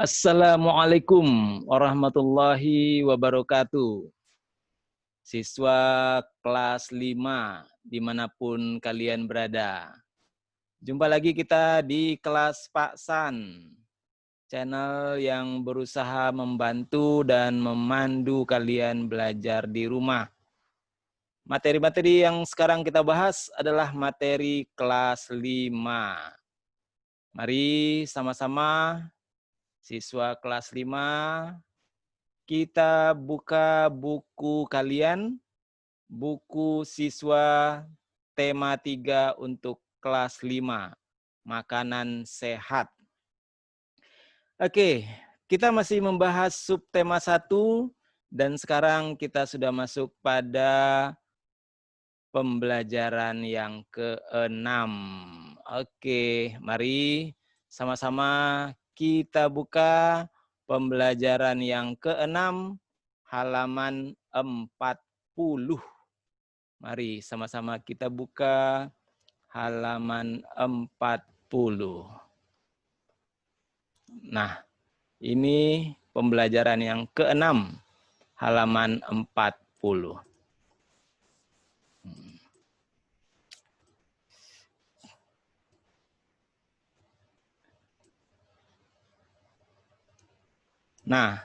Assalamualaikum warahmatullahi wabarakatuh. Siswa kelas 5 dimanapun kalian berada. Jumpa lagi kita di kelas Pak San, channel yang berusaha membantu dan memandu kalian belajar di rumah. Materi-materi yang sekarang kita bahas adalah materi kelas 5. Mari sama-sama siswa kelas 5 kita buka buku kalian, buku siswa tema 3 untuk kelas 5, makanan sehat. Oke, kita masih membahas subtema 1 dan sekarang kita sudah masuk pada pembelajaran yang ke-6. Oke, mari sama-sama kita buka pembelajaran yang ke-6 halaman 40. Mari sama-sama kita buka halaman 40. Nah, ini pembelajaran yang ke-6 halaman 40. Nah,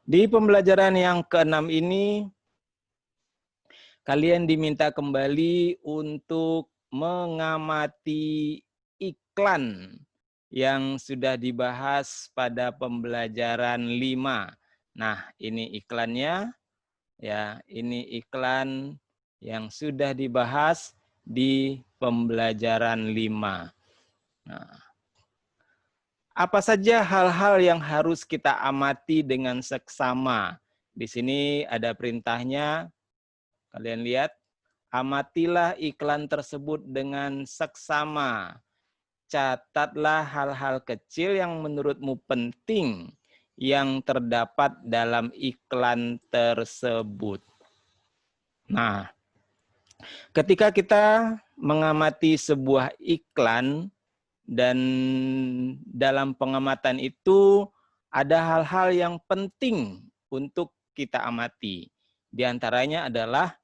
di pembelajaran yang ke-6 ini, kalian diminta kembali untuk mengamati iklan yang sudah dibahas pada pembelajaran 5. Nah, ini iklannya, ya, ini iklan yang sudah dibahas di pembelajaran 5. Nah, apa saja hal-hal yang harus kita amati dengan seksama? Di sini ada perintahnya. Kalian lihat, amatilah iklan tersebut dengan seksama. Catatlah hal-hal kecil yang menurutmu penting yang terdapat dalam iklan tersebut. Nah, ketika kita mengamati sebuah iklan, dan dalam pengamatan itu ada hal-hal yang penting untuk kita amati. Di antaranya adalah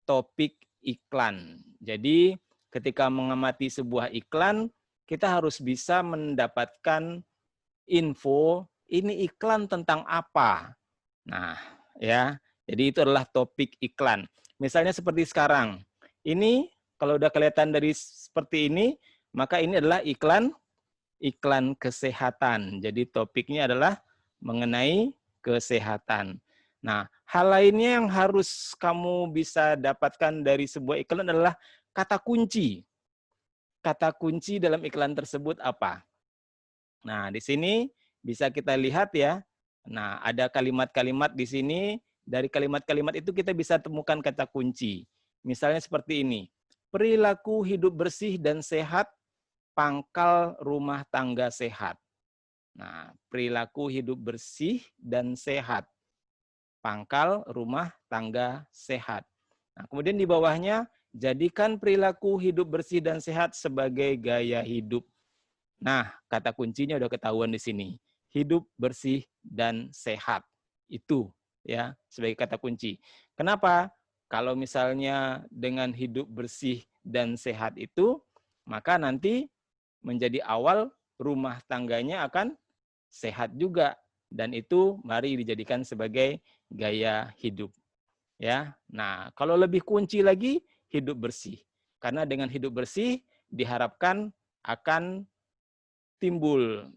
topik iklan. Jadi ketika mengamati sebuah iklan, kita harus bisa mendapatkan info ini iklan tentang apa. Nah, ya. Jadi itu adalah topik iklan. Misalnya seperti sekarang. Ini kalau udah kelihatan dari seperti ini, maka ini adalah iklan kesehatan. Jadi topiknya adalah mengenai kesehatan. Nah, hal lainnya yang harus kamu bisa dapatkan dari sebuah iklan adalah kata kunci. Kata kunci dalam iklan tersebut apa? Nah, di sini bisa kita lihat ya. Nah, ada kalimat-kalimat di sini. Dari kalimat-kalimat itu kita bisa temukan kata kunci. Misalnya seperti ini. Perilaku hidup bersih dan sehat, pangkal rumah tangga sehat. Nah, perilaku hidup bersih dan sehat, pangkal rumah tangga sehat. Nah, kemudian di bawahnya, jadikan perilaku hidup bersih dan sehat sebagai gaya hidup. Nah, kata kuncinya udah ketahuan di sini. Hidup bersih dan sehat. Itu ya sebagai kata kunci. Kenapa? Kalau misalnya dengan hidup bersih dan sehat itu, maka nanti menjadi awal rumah tangganya akan sehat juga, dan itu mari dijadikan sebagai gaya hidup. Ya. Nah, kalau lebih kunci lagi hidup bersih. Karena dengan hidup bersih diharapkan akan timbul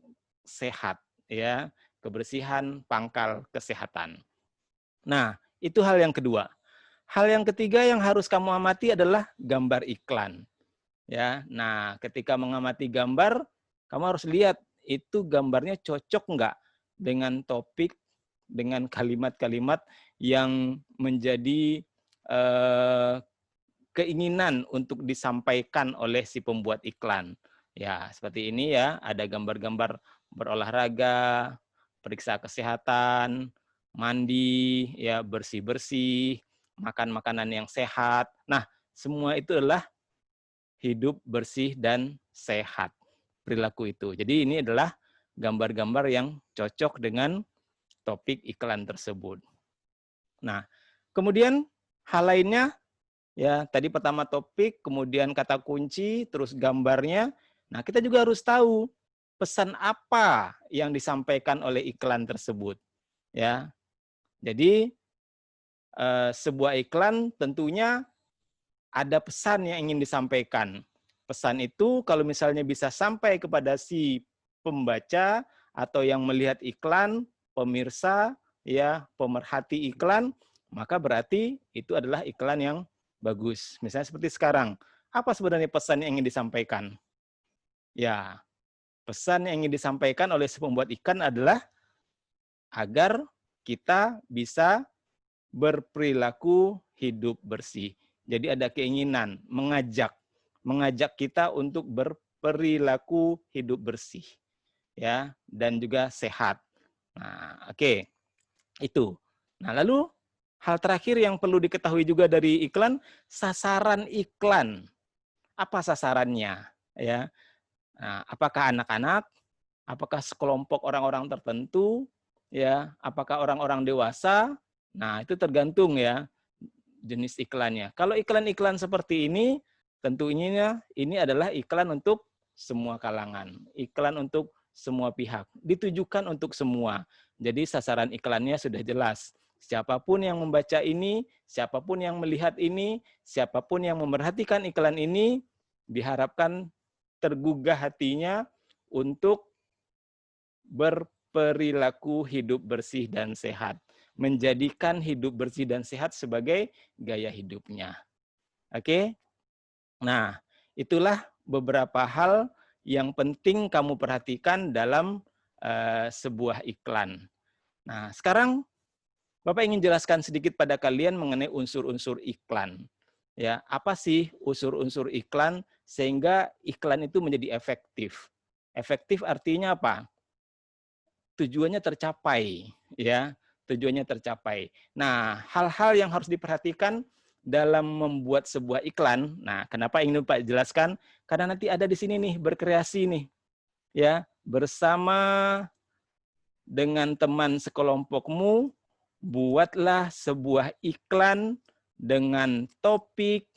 sehat, ya, kebersihan pangkal kesehatan. Nah, itu hal yang kedua. Hal yang ketiga yang harus kamu amati adalah gambar iklan. Ya, nah ketika mengamati gambar, kamu harus lihat itu gambarnya cocok nggak dengan topik, dengan kalimat-kalimat yang menjadi keinginan untuk disampaikan oleh si pembuat iklan. Ya, seperti ini ya, ada gambar-gambar berolahraga, periksa kesehatan, mandi, ya bersih-bersih, makan makanan yang sehat. Nah, semua itu adalah hidup bersih dan sehat, perilaku itu. Jadi ini adalah gambar-gambar yang cocok dengan topik iklan tersebut. Nah, kemudian hal lainnya, ya tadi pertama topik, kemudian kata kunci, terus gambarnya. Nah, kita juga harus tahu pesan apa yang disampaikan oleh iklan tersebut. Ya, jadi sebuah iklan tentunya ada pesan yang ingin disampaikan. Pesan itu kalau misalnya bisa sampai kepada si pembaca atau yang melihat iklan, pemirsa, ya pemerhati iklan, maka berarti itu adalah iklan yang bagus. Misalnya seperti sekarang, apa sebenarnya pesan yang ingin disampaikan? Ya, pesan yang ingin disampaikan oleh si pembuat iklan adalah agar kita bisa berperilaku hidup bersih. Jadi ada keinginan mengajak kita untuk berperilaku hidup bersih, ya, dan juga sehat. Nah, oke, itu. Nah, lalu hal terakhir yang perlu diketahui juga dari iklan, sasaran iklan. Apa sasarannya? Ya, nah, apakah anak-anak? Apakah sekelompok orang-orang tertentu? Ya, apakah orang-orang dewasa? Nah, itu tergantung ya jenis iklannya. Kalau iklan-iklan seperti ini, tentunya ini adalah iklan untuk semua kalangan, iklan untuk semua pihak, ditujukan untuk semua. Jadi sasaran iklannya sudah jelas. Siapapun yang membaca ini, siapapun yang melihat ini, siapapun yang memerhatikan iklan ini, diharapkan tergugah hatinya untuk berperilaku hidup bersih dan sehat. Menjadikan hidup bersih dan sehat sebagai gaya hidupnya. Oke? Nah, itulah beberapa hal yang penting kamu perhatikan dalam sebuah iklan. Nah, sekarang Bapak ingin jelaskan sedikit pada kalian mengenai unsur-unsur iklan. Ya, apa sih unsur-unsur iklan sehingga iklan itu menjadi efektif? Efektif artinya apa? Tujuannya tercapai, ya, tujuannya tercapai. Nah, hal-hal yang harus diperhatikan dalam membuat sebuah iklan. Nah, kenapa ingin Pak jelaskan? Karena nanti ada di sini nih berkreasi nih, ya, bersama dengan teman sekelompokmu, buatlah sebuah iklan dengan topik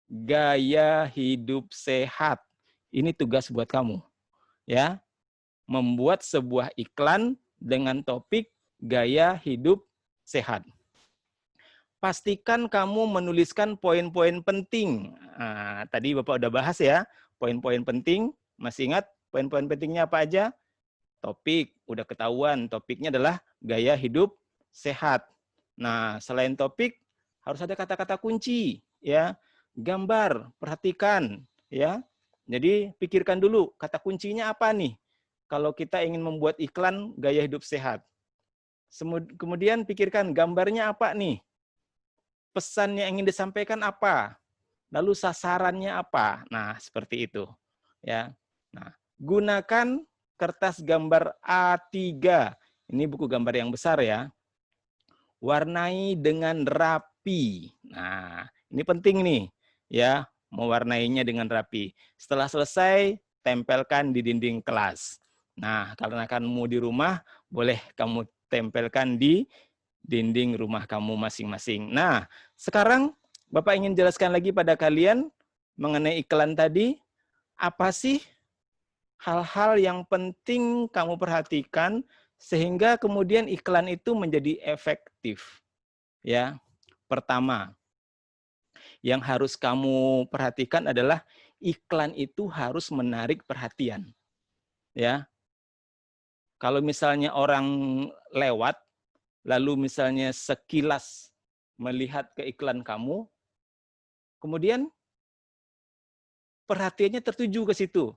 gaya hidup sehat. Ini tugas buat kamu, ya. Membuat sebuah iklan dengan topik gaya hidup sehat. Pastikan kamu menuliskan poin-poin penting. Nah, tadi Bapak udah bahas ya, poin-poin penting. Masih ingat poin-poin pentingnya apa aja? Topik, udah ketahuan. Topiknya adalah gaya hidup sehat. Nah, selain topik, harus ada kata-kata kunci. Ya, gambar, perhatikan. Ya, jadi pikirkan dulu kata kuncinya apa nih? Kalau kita ingin membuat iklan gaya hidup sehat. Kemudian pikirkan gambarnya apa nih? Pesan yang ingin disampaikan apa? Lalu sasarannya apa? Nah, seperti itu. Ya. Nah, gunakan kertas gambar A3. Ini buku gambar yang besar ya. Warnai dengan rapi. Nah, ini penting nih, ya, mewarnainya dengan rapi. Setelah selesai, tempelkan di dinding kelas. Nah, karena kamu di rumah, boleh kamu tempelkan di dinding rumah kamu masing-masing. Nah, sekarang Bapak ingin jelaskan lagi pada kalian mengenai iklan tadi, apa sih hal-hal yang penting kamu perhatikan sehingga kemudian iklan itu menjadi efektif. Ya, pertama, yang harus kamu perhatikan adalah iklan itu harus menarik perhatian. Ya, kalau misalnya orang lewat, lalu misalnya sekilas melihat ke iklan kamu, kemudian perhatiannya tertuju ke situ.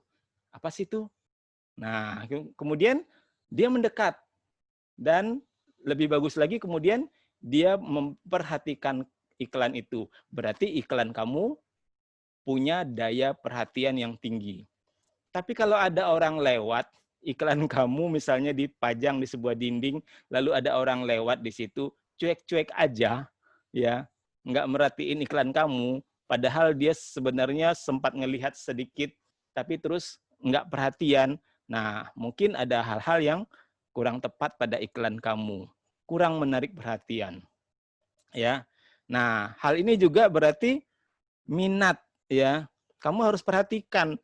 Apa sih itu? Nah, kemudian dia mendekat. Dan lebih bagus lagi kemudian dia memperhatikan iklan itu. Berarti iklan kamu punya daya perhatian yang tinggi. Tapi kalau ada orang lewat, iklan kamu misalnya dipajang di sebuah dinding, lalu ada orang lewat di situ, cuek-cuek aja, ya, nggak merhatiin iklan kamu, padahal dia sebenarnya sempat ngelihat sedikit, tapi terus nggak perhatian. Nah, mungkin ada hal-hal yang kurang tepat pada iklan kamu, kurang menarik perhatian, ya. Nah, hal ini juga berarti minat, ya. Kamu harus perhatikan,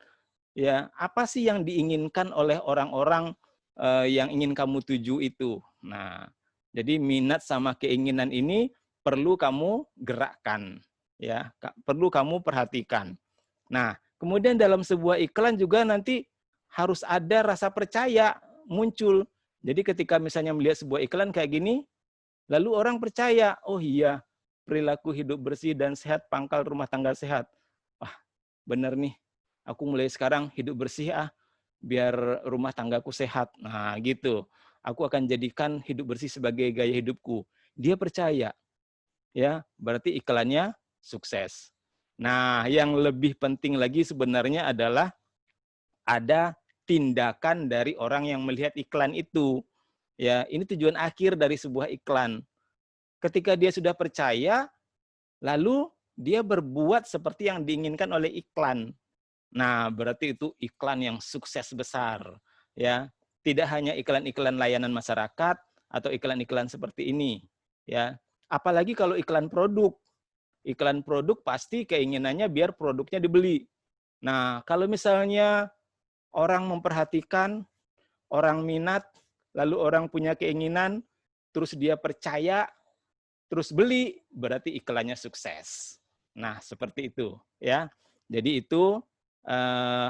ya, apa sih yang diinginkan oleh orang-orang yang ingin kamu tuju itu. Nah, jadi minat sama keinginan ini perlu kamu gerakkan, ya, perlu kamu perhatikan. Nah, kemudian dalam sebuah iklan juga nanti harus ada rasa percaya muncul. Jadi ketika misalnya melihat sebuah iklan kayak gini, lalu orang percaya, oh iya, perilaku hidup bersih dan sehat, pangkal rumah tangga sehat. Wah, benar nih, aku mulai sekarang hidup bersih biar rumah tanggaku sehat. Nah, gitu. Aku akan jadikan hidup bersih sebagai gaya hidupku. Dia percaya, ya, berarti iklannya sukses. Nah, yang lebih penting lagi sebenarnya adalah ada tindakan dari orang yang melihat iklan itu. Ya, ini tujuan akhir dari sebuah iklan. Ketika dia sudah percaya, lalu dia berbuat seperti yang diinginkan oleh iklan. Nah, berarti itu iklan yang sukses besar, ya. Tidak hanya iklan-iklan layanan masyarakat atau iklan-iklan seperti ini, ya. Apalagi kalau iklan produk. Iklan produk pasti keinginannya biar produknya dibeli. Nah, kalau misalnya orang memperhatikan, orang minat, lalu orang punya keinginan, terus dia percaya, terus beli, berarti iklannya sukses. Nah, seperti itu, ya. Jadi itu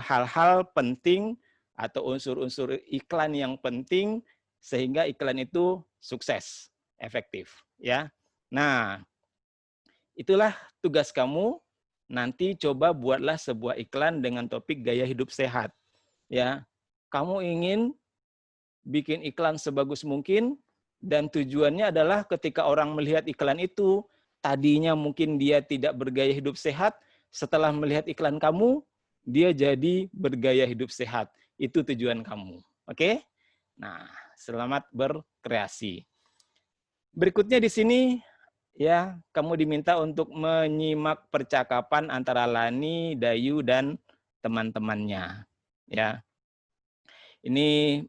hal-hal penting atau unsur-unsur iklan yang penting sehingga iklan itu sukses, efektif, ya. Nah, itulah tugas kamu. Nanti coba buatlah sebuah iklan dengan topik gaya hidup sehat, ya. Kamu ingin bikin iklan sebagus mungkin, dan tujuannya adalah ketika orang melihat iklan itu, tadinya mungkin dia tidak bergaya hidup sehat, setelah melihat iklan kamu, dia jadi bergaya hidup sehat. Itu tujuan kamu. Oke? Nah, selamat berkreasi. Berikutnya di sini, ya, kamu diminta untuk menyimak percakapan antara Lani, Dayu, dan teman-temannya. Ya. Ini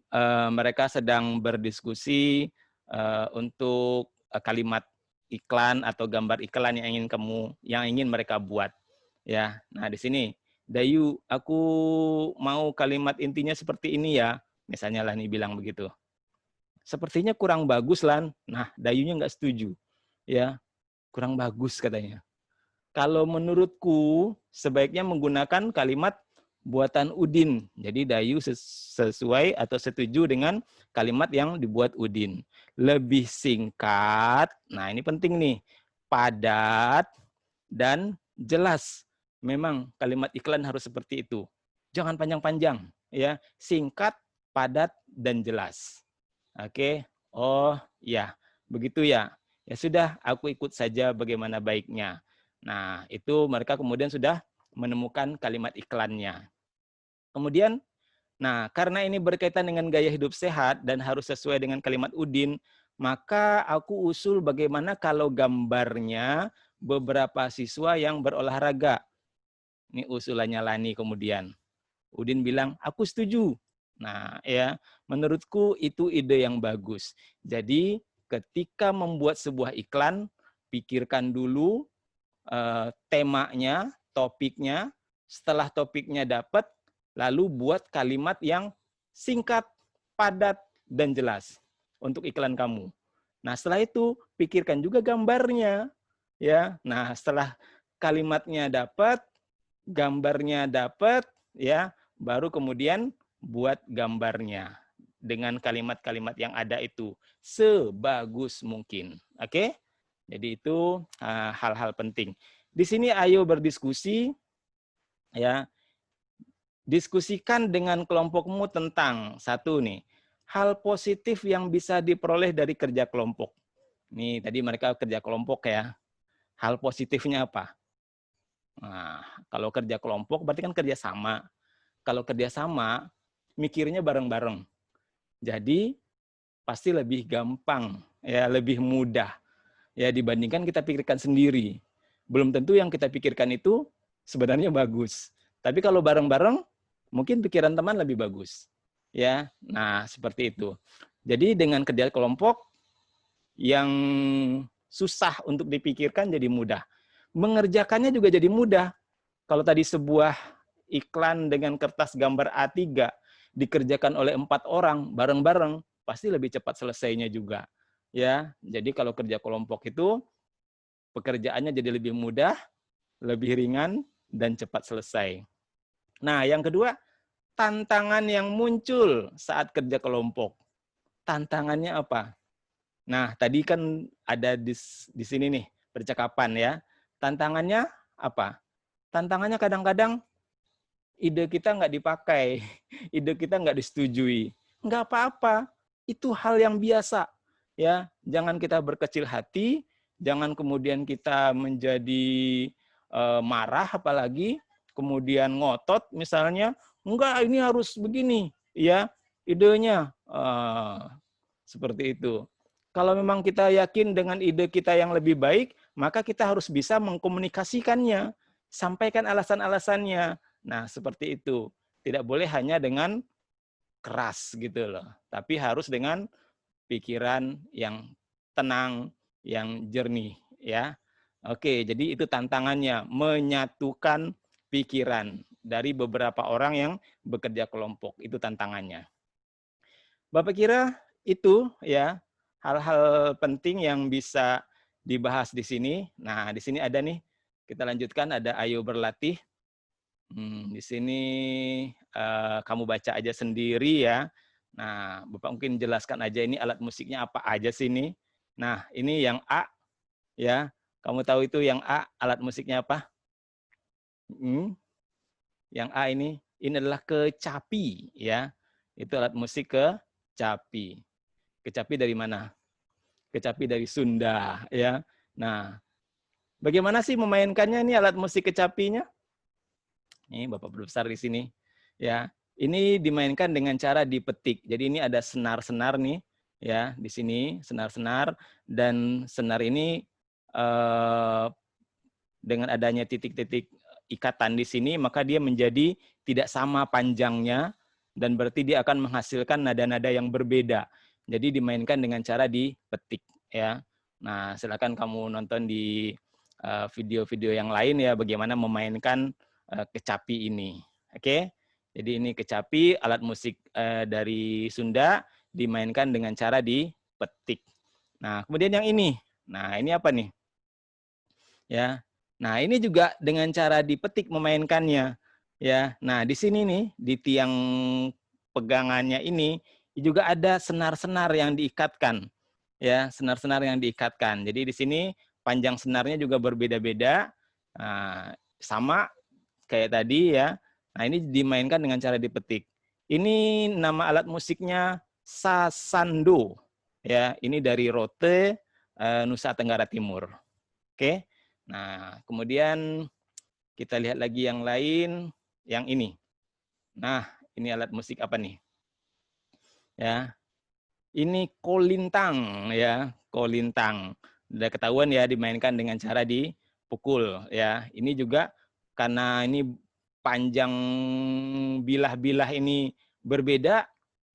mereka sedang berdiskusi untuk kalimat iklan atau gambar iklan yang ingin mereka buat. Ya, nah di sini, Dayu, aku mau kalimat intinya seperti ini ya. Misalnya Lani bilang begitu. Sepertinya kurang bagus, Lan. Nah, Dayunya nggak setuju. Ya, kurang bagus katanya. Kalau menurutku, sebaiknya menggunakan kalimat buatan Udin. Jadi Dayu sesuai atau setuju dengan kalimat yang dibuat Udin. Lebih singkat, nah ini penting nih, padat dan jelas. Memang kalimat iklan harus seperti itu. Jangan panjang-panjang, ya. Singkat, padat, dan jelas. Oke. Oh, ya. Begitu ya. Ya sudah, aku ikut saja bagaimana baiknya. Nah, itu mereka kemudian sudah menemukan kalimat iklannya. Kemudian, nah karena ini berkaitan dengan gaya hidup sehat dan harus sesuai dengan kalimat Udin, maka aku usul bagaimana kalau gambarnya beberapa siswa yang berolahraga. Ini usulannya Lani kemudian. Udin bilang, aku setuju. Nah, ya, menurutku itu ide yang bagus. Jadi, ketika membuat sebuah iklan, pikirkan dulu temanya, topiknya. Setelah topiknya dapat, lalu buat kalimat yang singkat, padat, dan jelas untuk iklan kamu. Nah, setelah itu pikirkan juga gambarnya, ya. Nah, setelah kalimatnya dapat, gambarnya dapat, ya, baru kemudian buat gambarnya dengan kalimat-kalimat yang ada itu sebagus mungkin. Oke? Jadi itu hal-hal penting. Di sini ayo berdiskusi, ya. Diskusikan dengan kelompokmu tentang satu nih, hal positif yang bisa diperoleh dari kerja kelompok. Nih, tadi mereka kerja kelompok ya. Hal positifnya apa? Nah, kalau kerja kelompok berarti kan kerja sama. Kalau kerja sama, mikirnya bareng-bareng. Jadi pasti lebih gampang, ya, lebih mudah ya dibandingkan kita pikirkan sendiri. Belum tentu yang kita pikirkan itu sebenarnya bagus. Tapi kalau bareng-bareng, mungkin pikiran teman lebih bagus. ya. Nah, seperti itu. Jadi dengan kerja kelompok yang susah untuk dipikirkan jadi mudah. Mengerjakannya juga jadi mudah. Kalau tadi sebuah iklan dengan kertas gambar A3 dikerjakan oleh 4 orang bareng-bareng, pasti lebih cepat selesainya juga. Ya, jadi kalau kerja kelompok itu pekerjaannya jadi lebih mudah, lebih ringan, dan cepat selesai. Nah, yang kedua, tantangan yang muncul saat kerja kelompok. Tantangannya apa? Nah, tadi kan ada di sini nih percakapan ya. Tantangannya apa? Tantangannya kadang-kadang ide kita nggak dipakai, ide kita nggak disetujui. Nggak apa-apa, itu hal yang biasa. Ya, jangan kita berkecil hati, jangan kemudian kita menjadi marah apalagi, kemudian ngotot misalnya, enggak ini harus begini, ya idenya seperti itu. Kalau memang kita yakin dengan ide kita yang lebih baik, maka kita harus bisa mengkomunikasikannya, sampaikan alasan-alasannya. Nah, seperti itu. Tidak boleh hanya dengan keras gitu loh, tapi harus dengan pikiran yang tenang, yang jernih ya. Oke, jadi itu tantangannya, menyatukan pikiran dari beberapa orang yang bekerja kelompok. Itu tantangannya. Bapak kira itu ya hal-hal penting yang bisa dibahas di sini. Nah, di sini ada nih, kita lanjutkan ada ayo berlatih. Di sini kamu baca aja sendiri ya. Nah, Bapak mungkin jelaskan aja ini alat musiknya apa aja sih ini. Nah, ini yang A ya. Kamu tahu itu yang A alat musiknya apa? Yang A ini adalah kecapi ya. Itu alat musik kecapi. Kecapi dari mana? Kecapi dari Sunda ya. Nah, bagaimana sih memainkannya ini alat musik kecapinya? Ini Bapak besar di sini. Ya, ini dimainkan dengan cara dipetik. Jadi ini ada senar-senar nih, ya di sini senar-senar dan senar ini dengan adanya titik-titik ikatan di sini maka dia menjadi tidak sama panjangnya dan berarti dia akan menghasilkan nada-nada yang berbeda. Jadi dimainkan dengan cara dipetik, ya. Nah, silakan kamu nonton di video-video yang lain ya bagaimana memainkan kecapi ini. Oke. Jadi ini kecapi, alat musik dari Sunda dimainkan dengan cara dipetik. Nah, kemudian yang ini. Nah, ini apa nih? Ya. Nah, ini juga dengan cara dipetik memainkannya. Ya. Nah, di sini nih di tiang pegangannya ini juga ada senar-senar yang diikatkan. Ya, senar-senar yang diikatkan. Jadi di sini panjang senarnya juga berbeda-beda. Nah, sama kayak tadi ya. Nah, ini dimainkan dengan cara dipetik. Ini nama alat musiknya sasando. Ya, ini dari Rote, Nusa Tenggara Timur. Oke. Nah, kemudian kita lihat lagi yang lain, yang ini. Nah, ini alat musik apa nih? Ya. Ini kolintang ya, kolintang. Udah ketahuan ya dimainkan dengan cara dipukul ya. Ini juga karena ini panjang bilah-bilah ini berbeda,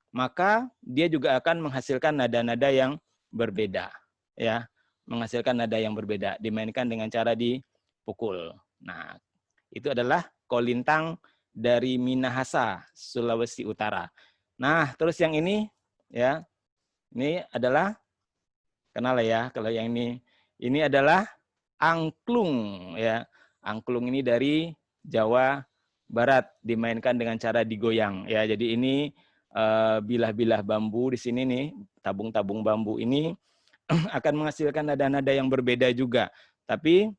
maka dia juga akan menghasilkan nada-nada yang berbeda ya. Menghasilkan nada yang berbeda dimainkan dengan cara dipukul. Nah, itu adalah kolintang dari Minahasa, Sulawesi Utara. Nah, terus yang ini ya, ini adalah kenal ya kalau yang ini adalah angklung ya. Angklung ini dari Jawa Barat dimainkan dengan cara digoyang ya. Jadi ini bilah-bilah bambu di sini nih, tabung-tabung bambu ini akan menghasilkan nada-nada yang berbeda juga. Tapi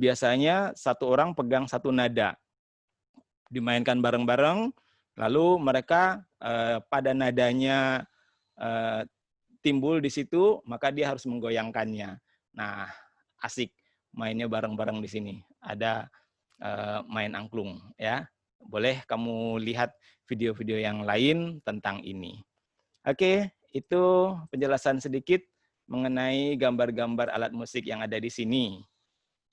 biasanya satu orang pegang satu nada. Dimainkan bareng-bareng, lalu mereka pada nadanya timbul di situ, maka dia harus menggoyangkannya. Nah, asik mainnya bareng-bareng di sini. Ada main angklung ya. Boleh kamu lihat video-video yang lain tentang ini. Oke, itu penjelasan sedikit mengenai gambar-gambar alat musik yang ada di sini.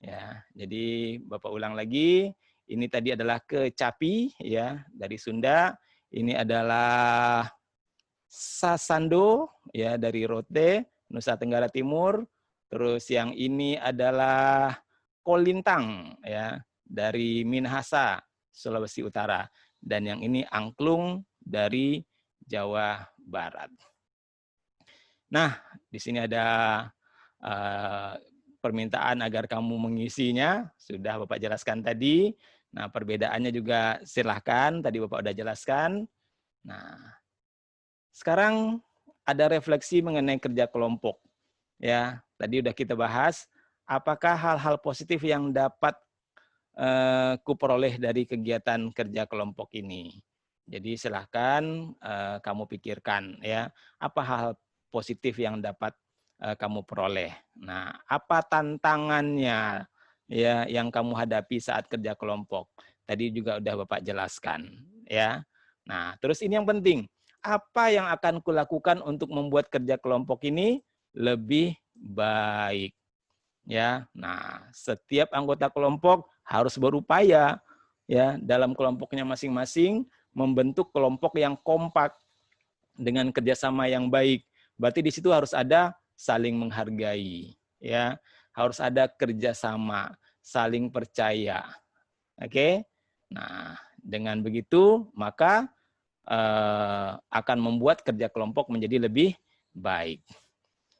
Ya, jadi Bapak ulang lagi, ini tadi adalah kecapi ya dari Sunda. Ini adalah Sasando ya dari Rote, Nusa Tenggara Timur. Terus yang ini adalah Kolintang ya dari Minahasa, Sulawesi Utara. Dan yang ini angklung dari Jawa Barat. Nah, di sini ada permintaan agar kamu mengisinya, sudah Bapak jelaskan tadi. Nah, perbedaannya juga silahkan, tadi Bapak sudah jelaskan. Nah, sekarang ada refleksi mengenai kerja kelompok. Ya, tadi sudah kita bahas, apakah hal-hal positif yang dapat kuperoleh dari kegiatan kerja kelompok ini. Jadi silahkan kamu pikirkan ya, apa hal positif yang dapat kamu peroleh. Nah, apa tantangannya ya yang kamu hadapi saat kerja kelompok? Tadi juga udah Bapak jelaskan ya. Nah, terus ini yang penting, apa yang akan kulakukan untuk membuat kerja kelompok ini lebih baik? Ya, nah setiap anggota kelompok harus berupaya ya dalam kelompoknya masing-masing membentuk kelompok yang kompak dengan kerjasama yang baik. Berarti di situ harus ada saling menghargai, ya, harus ada kerjasama, saling percaya. Oke, nah dengan begitu maka akan membuat kerja kelompok menjadi lebih baik.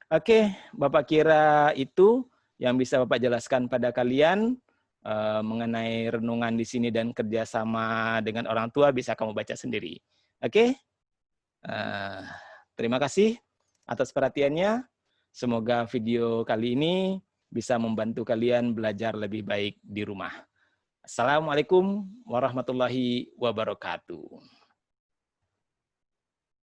Oke, Bapak kira itu yang bisa Bapak jelaskan pada kalian mengenai renungan di sini dan kerjasama dengan orang tua bisa kamu baca sendiri. Oke, terima kasih atas perhatiannya. Semoga video kali ini bisa membantu kalian belajar lebih baik di rumah. Assalamualaikum warahmatullahi wabarakatuh.